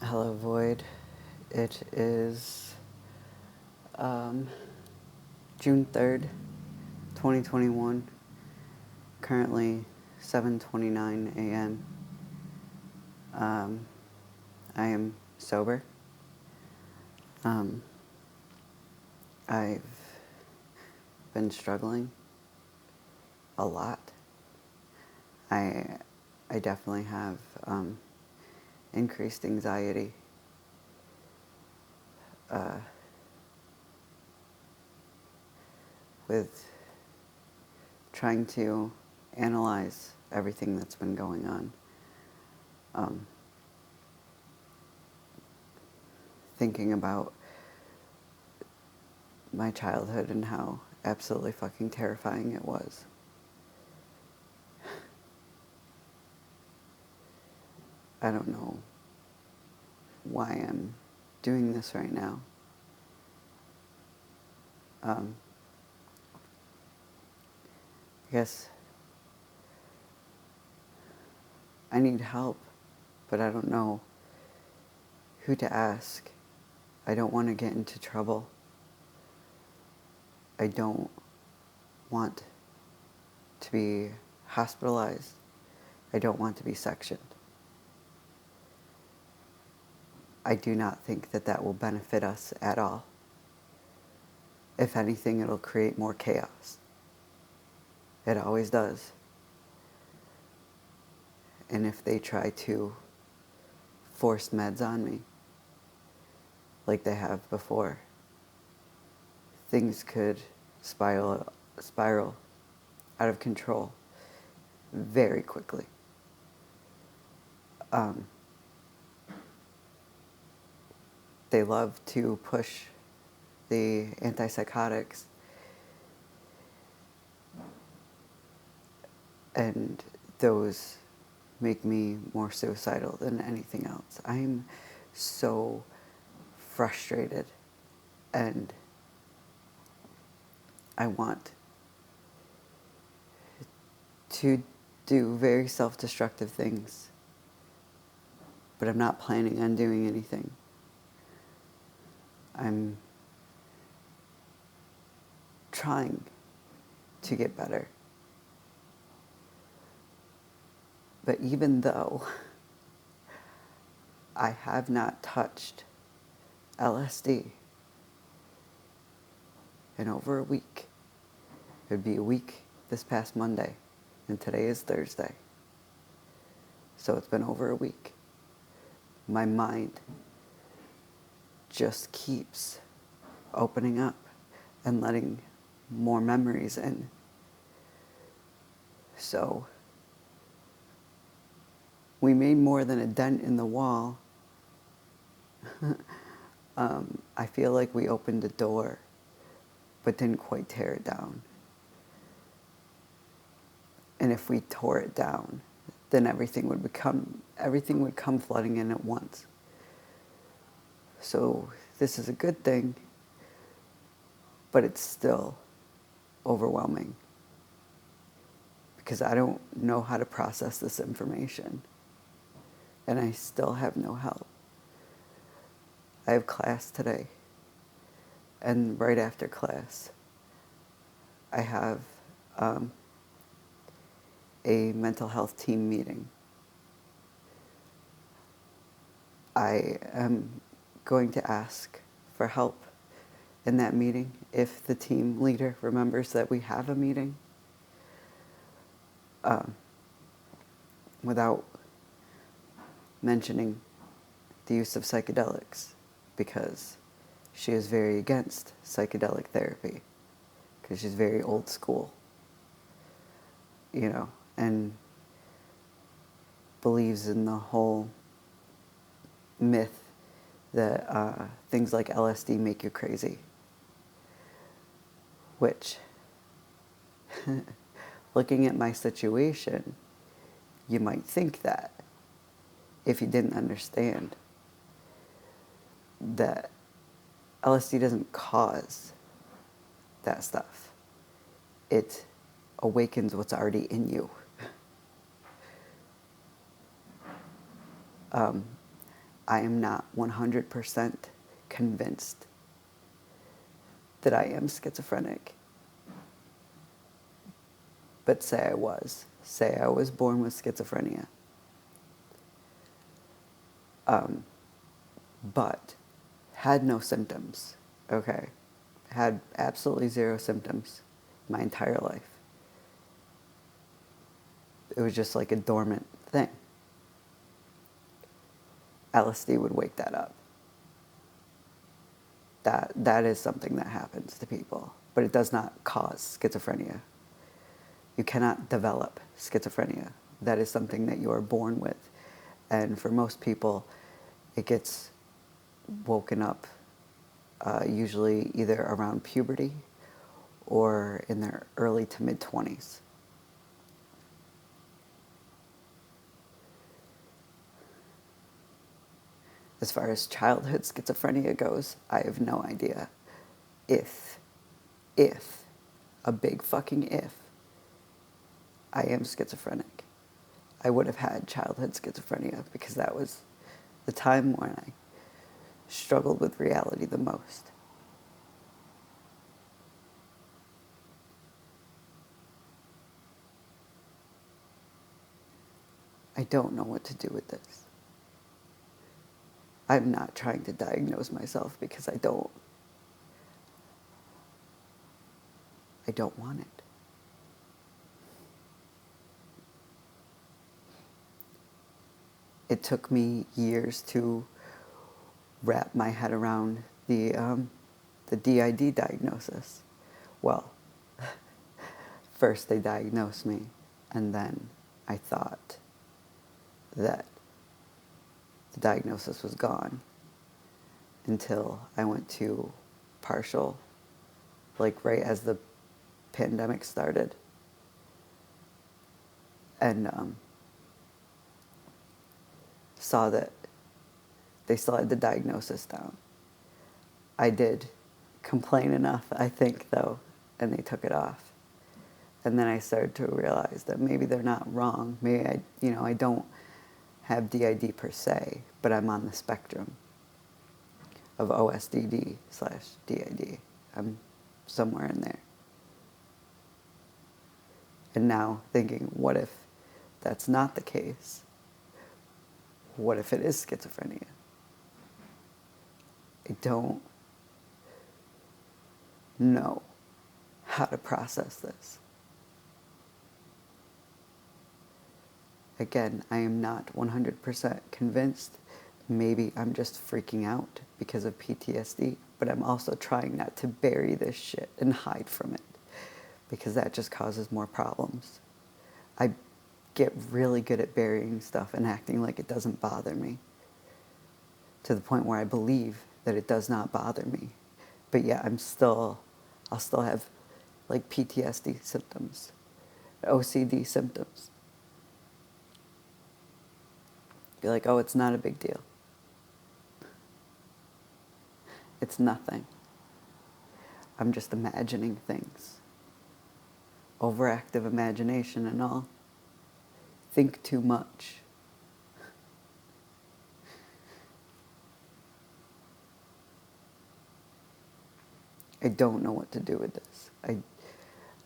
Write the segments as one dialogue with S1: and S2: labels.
S1: Hello, Void. It is June 3rd, 2021. Currently 7:29 a.m. I am sober. Um, I've been struggling a lot. I I definitely have increased anxiety. Uh, with trying to analyze everything that's been going on. Um, Thinking about my childhood and how absolutely fucking terrifying it was. I don't know why I'm doing this right now. I guess I need help, but I don't know who to ask. I don't want to get into trouble. I don't want to be hospitalized. I don't want to be sectioned. I do not think that that will benefit us at all. If anything, it'll create more chaos. It always does. And if they try to force meds on me, like they have before, things could spiral out of control very quickly. They love to push the antipsychotics, and those make me more suicidal than anything else. I'm so frustrated, and I want to do very self-destructive things, but I'm not planning on doing anything. I'm trying to get better. But even though I have not touched LSD in over a week, it would be a week this past Monday, and today is Thursday. So it's been over a week. My mind just keeps opening up and letting more memories in. So we made more than a dent in the wall. I feel like we opened a door, but didn't quite tear it down. And if we tore it down, then everything would come flooding in at once. So this is a good thing, but it's still overwhelming because I don't know how to process this information, and I still have no help. I have class today, and right after class, I have a mental health team meeting. I am going to ask for help in that meeting if the team leader remembers that we have a meeting, without mentioning the use of psychedelics, because she is very against psychedelic therapy, because she's very old school, and believes in the whole myth that things like LSD make you crazy, which, looking at my situation, you might think that if you didn't understand that LSD doesn't cause that stuff. It awakens what's already in you. I am not 100% convinced that I am schizophrenic. But say I was born with schizophrenia. But had no symptoms, okay? Had absolutely zero symptoms my entire life. It was just like a dormant thing. LSD would wake that up. That is something that happens to people, but it does not cause schizophrenia. You cannot develop schizophrenia. That is something that you are born with. And for most people, it gets woken up usually either around puberty or in their early to mid-20s. As far as childhood schizophrenia goes, I have no idea if, a big fucking if, I am schizophrenic. I would have had childhood schizophrenia because that was the time when I struggled with reality the most. I don't know what to do with this. I'm not trying to diagnose myself because I don't want it. It took me years to wrap my head around the DID diagnosis. Well, first they diagnosed me, and then I thought that the diagnosis was gone until I went to partial, like right as the pandemic started. And saw that they still had the diagnosis down. I did complain enough, I think, though, and they took it off. And then I started to realize that maybe they're not wrong. Maybe I don't have DID per se, but I'm on the spectrum of OSDD/DID. I'm somewhere in there. And now thinking, what if that's not the case? What if it is schizophrenia? I don't know how to process this. Again, I am not 100% convinced. Maybe I'm just freaking out because of PTSD, but I'm also trying not to bury this shit and hide from it because that just causes more problems. I get really good at burying stuff and acting like it doesn't bother me to the point where I believe that it does not bother me. But yeah, I'll still have like PTSD symptoms, OCD symptoms. Be like, oh, it's not a big deal. It's nothing. I'm just imagining things. Overactive imagination and all. Think too much. I don't know what to do with this.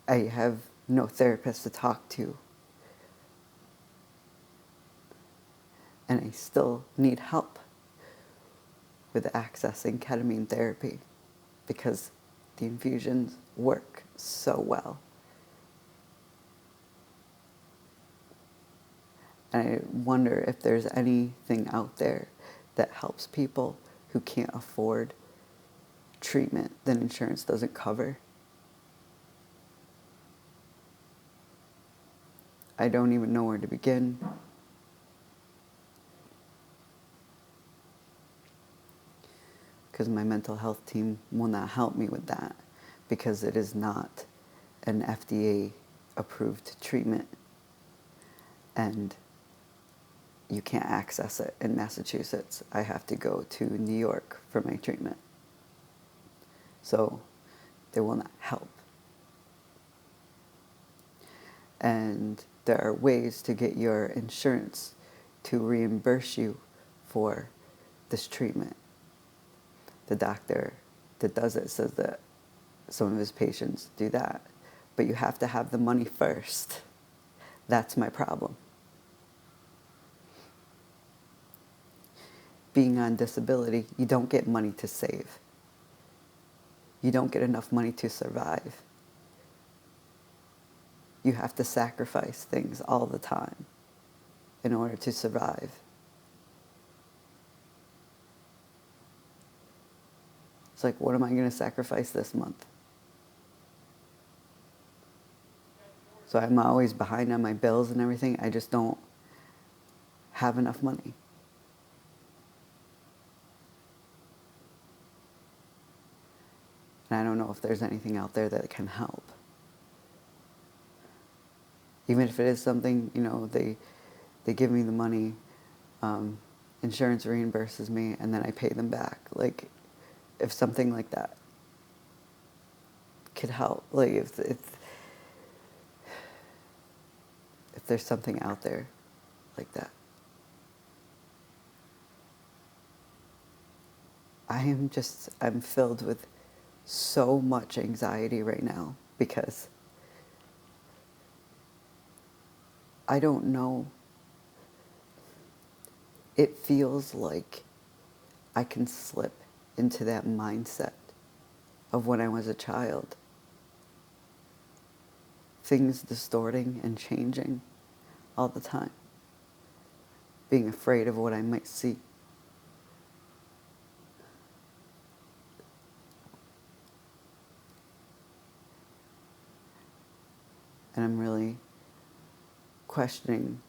S1: I have no therapist to talk to. And I still need help with accessing ketamine therapy because the infusions work so well. And I wonder if there's anything out there that helps people who can't afford treatment that insurance doesn't cover. I don't even know where to begin. Because my mental health team will not help me with that because it is not an FDA approved treatment and you can't access it in Massachusetts. I have to go to New York for my treatment. So they will not help. And there are ways to get your insurance to reimburse you for this treatment. The doctor that does it says that some of his patients do that. But you have to have the money first. That's my problem. Being on disability, you don't get money to save. You don't get enough money to survive. You have to sacrifice things all the time in order to survive. It's like, what am I going to sacrifice this month? So I'm always behind on my bills and everything. I just don't have enough money. And I don't know if there's anything out there that can help. Even if it is something, they give me the money, insurance reimburses me, and then I pay them back. Like, if something like that could help, like if there's something out there like that. I'm filled with so much anxiety right now because I don't know. It feels like I can slip into that mindset of when I was a child. Things distorting and changing all the time. Being afraid of what I might see. And I'm really questioning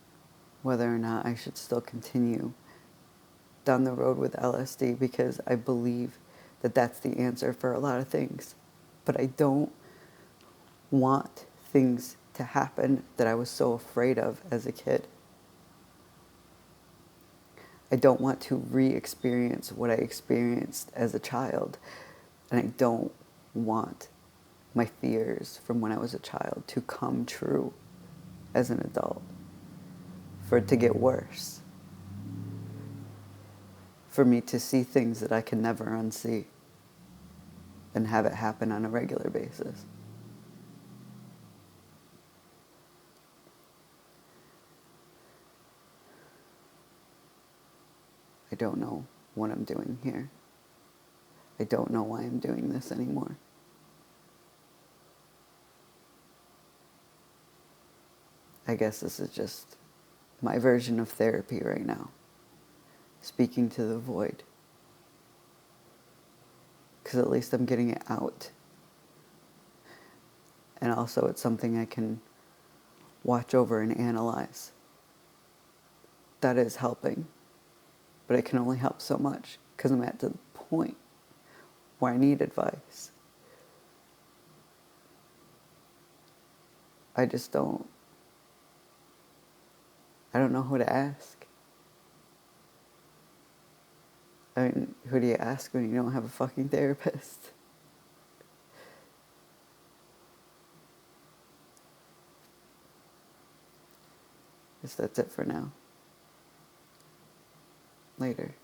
S1: whether or not I should still continue down the road with LSD because I believe that that's the answer for a lot of things. But I don't want things to happen that I was so afraid of as a kid. I don't want to re-experience what I experienced as a child. And I don't want my fears from when I was a child to come true as an adult. For it to get worse. For me to see things that I can never unsee. And have it happen on a regular basis. I don't know what I'm doing here. I don't know why I'm doing this anymore. I guess this is just my version of therapy right now. Speaking to the void. Because at least I'm getting it out. And also it's something I can watch over and analyze. That is helping. But it can only help so much because I'm at the point where I need advice. I don't know who to ask. I mean, who do you ask when you don't have a fucking therapist? Guess that's it for now. Later.